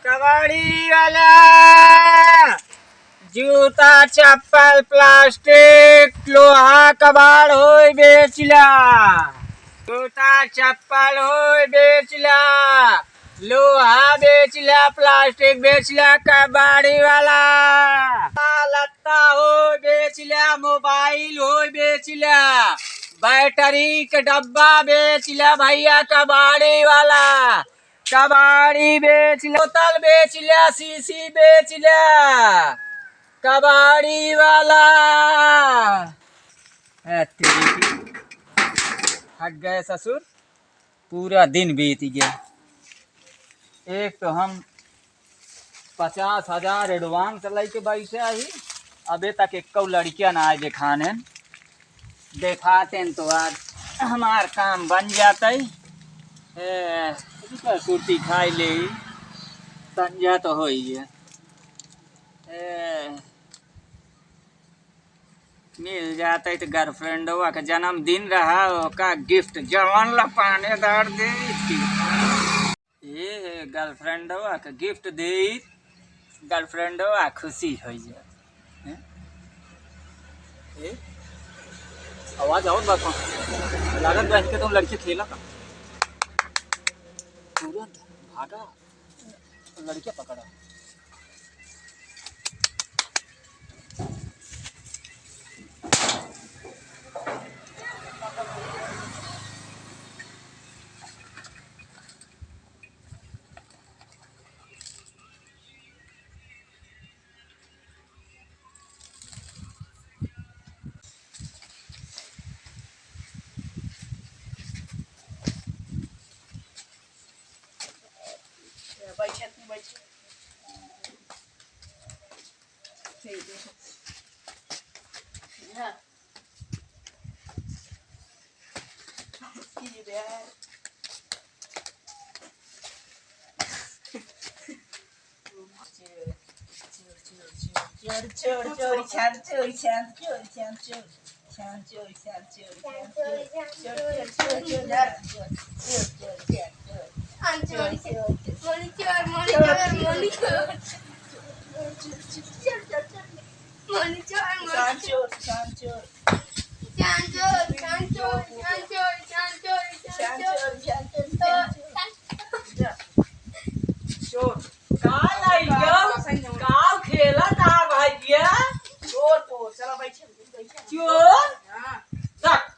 कबाड़ी वाला जूता चप्पल प्लास्टिक लोहा कबाड़ होय बेचला। जूता चप्पल होय बेचला, लोहा बेचला, प्लास्टिक बेचला, कबाड़ी वाला लत्ता होय बेचला, मोबाइल होय बेचला, बैटरी के डब्बा बेचला भैया कबाड़ी वाला। कबाड़ी बेचला, बोतल बेचला, शीशी बेचला, कबाड़ी वाला। हट गए ससुर, पूरा दिन बीत गया। एक तो हम 50,000 एडवांस लेके बैठे ही, अबे तक एक लड़कियां ना आए दिखाने। दिखाते तो आज हमार काम बन जाते। सूटी खाई ले संजा तो हो ही है। मिल जाते तो गर्लफ्रेंड का जन्मदिन रहा का गिफ्ट जवान ला पाने दार दे। ये गर्लफ्रेंड का गिफ्ट दे, गर्लफ्रेंड खुशी हो जाए। आवाज आओ बात लागत बैठ के तुम लड़की खेला का तुरंत भागा लड़के पकड़ा।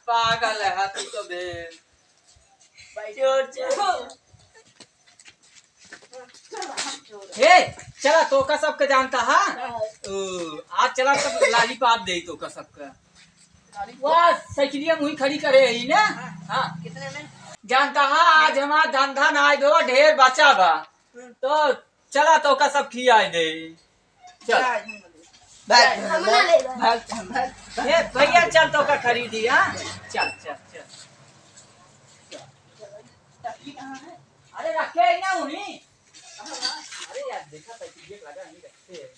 पागल है तू तो बे। चला तो का सबके जानता है। आज चला सब लालीपाप दे तो का सबका वाह साइकिलिया मुही खड़ी करे ही ना। हाँ कितने में जानता है। आज हमारा धंधा ना आए दो ढेर बचा बा तो चला तो का सब खिया दे। चल भैया चल तो का खरीदी। हाँ चल चल चल। अरे रखे ही ना उन्हीं। अरे यार देखा था कि ये लगा नहीं रखते हैं।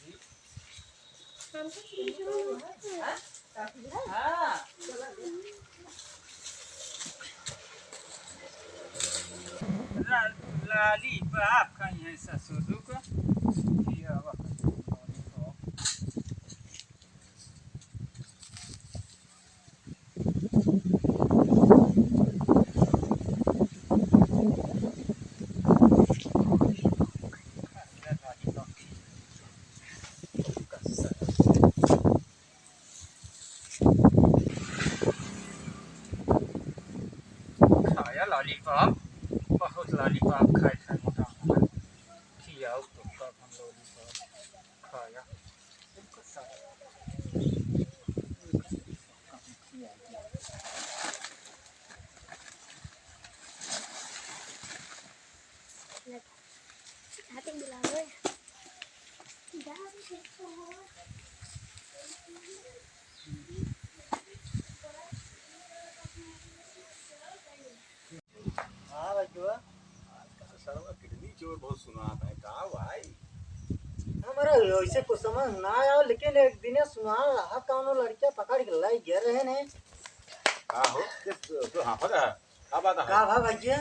हाँ लाली बाप कहीं है ससुर को लॉलीपॉप बहुत लॉलीपॉप खाए थे मोटा खियाओ तो कब हम लॉलीपॉप खाया बहुत सुना है का भाई हमारा ऐसे कुछ समझ ना आया लेकिन एक दिन सुना रहा कौनो लड़कियां पकड़ के लाई गिर रहे ने का हो तो हाँ पता है का बात है का भा भैया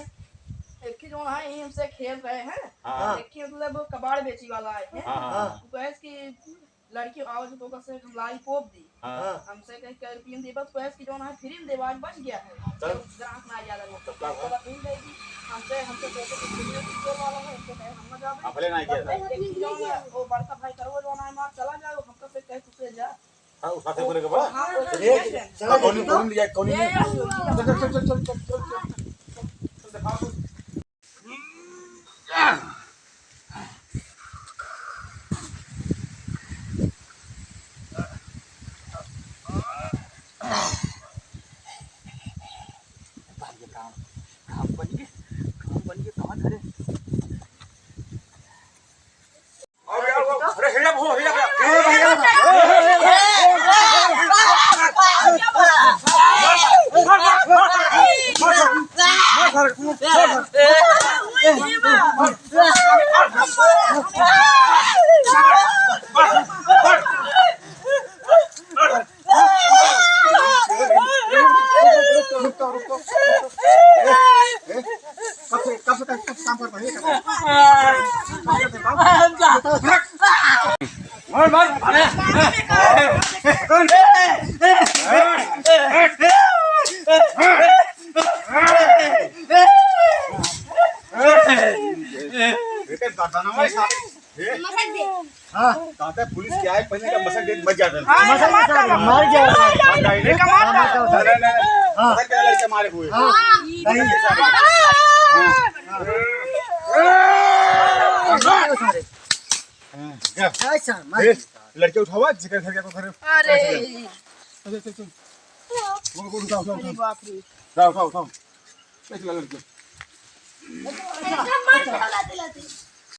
एक ही जो है यहीं से खेल रहे हैं। हाँ। एक ही मतलब कबाड़ बेची वाला आए हैं। हाँ वो कहे कि लड़की आओ तो कसे लाई पोप दी हाँ हमसे कहे के रुपये दे बस कहे कि जो ना फ्री में देवाज बच गया है चल। ग्राहक ना ज्यादा वो तब क्या हुआ? तो नहीं देगी हमसे हमसे कहते कि फ्री में स्टोर वाला है उसको कहे हम जावे आप भले नहीं किया था। एक जो है वो बड़का भाई करो जो ना मार चला जाओ हमको से कहे तुझसे जा हाँ उस हाथ से बोले के बड़ा हाँ चला कौन देखी कौन लिया कौन ये नहीं चल दिखाओ तू। अरे हिला भो हिला हाँ पुलिस क्या है पहले का मसक देख बच जाता है मार गया क्या लड़के मारे हुए लड़के उठावा जिक्र घर को घर अरे बाप रे उठाओ उठाओ उठाओ लड़के मार